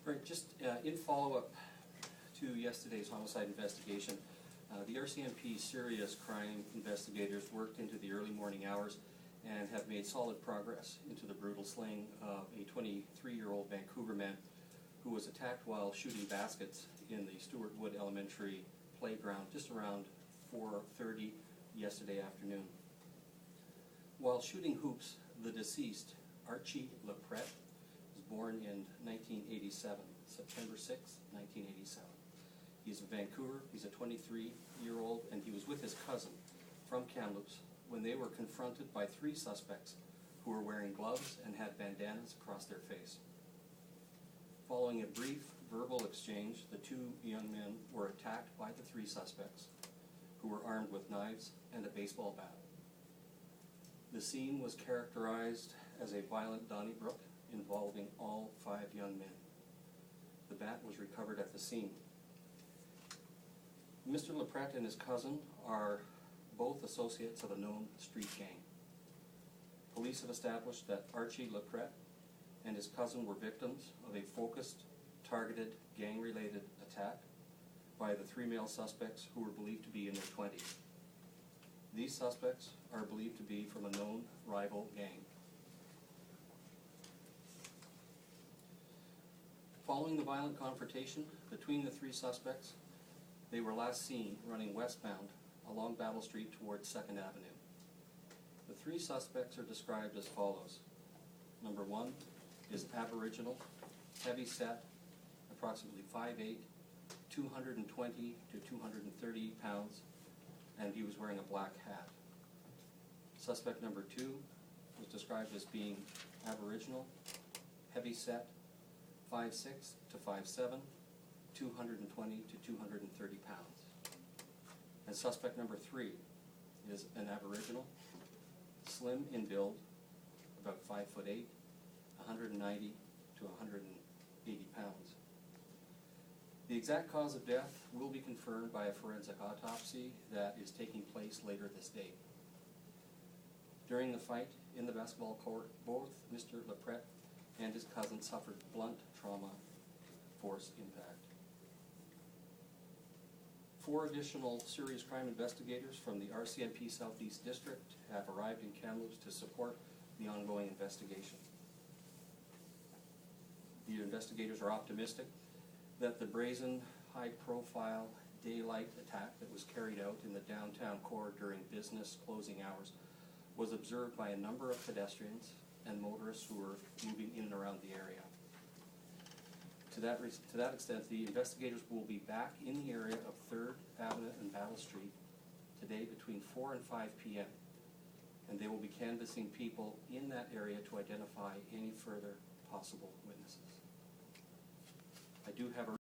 Right, just in follow-up to yesterday's homicide investigation, the RCMP serious crime investigators worked into the early morning hours and have made solid progress into the brutal slaying of a 23-year-old Vancouver man who was attacked while shooting baskets in the Stuart Wood Elementary playground just around 4:30 yesterday afternoon. While shooting hoops, the deceased, Archie Lepret, was born in 1987, September 6, 1987. He's in Vancouver, he's a 23-year-old, and he was with his cousin from Kamloops when they were confronted by three suspects who were wearing gloves and had bandanas across their face. Following a brief verbal exchange, the two young men were attacked by the three suspects, who were armed with knives and a baseball bat. The scene was characterized as a violent Donnybrook involving all five young men. The bat was recovered at the scene. Mr. Lepret and his cousin are both associates of a known street gang. Police have established that Archie Lepret and his cousin were victims of a focused, targeted, gang-related attack by the three male suspects who were believed to be in their 20s. These suspects are believed to be from a known rival gang. Following the violent confrontation between the three suspects, they were last seen running westbound along Battle Street towards 2nd Avenue. The three suspects are described as follows. Number one is Aboriginal, heavy-set, approximately 5'8", 220 to 230 pounds, and he was wearing a black hat. Suspect number two was described as being Aboriginal, heavy-set, 5'6" to 5'7", 220 to 230 pounds. And suspect number three is an Aboriginal, slim in build, about 5'8", 190 to 180 pounds. The exact cause of death will be confirmed by a forensic autopsy that is taking place later this day. During the fight in the basketball court, both Mr. Lepret and his cousin suffered blunt trauma force impact. 4 additional serious crime investigators from the RCMP Southeast District have arrived in Kamloops to support the ongoing investigation. The investigators are optimistic that the brazen, high-profile daylight attack that was carried out in the downtown core during business closing hours was observed by a number of pedestrians and motorists who were moving in and around the area. To that extent, the investigators will be back in the area of 3rd Avenue and Battle Street today between 4 and 5 p.m. and they will be canvassing people in that area to identify any further possible witnesses. I do have a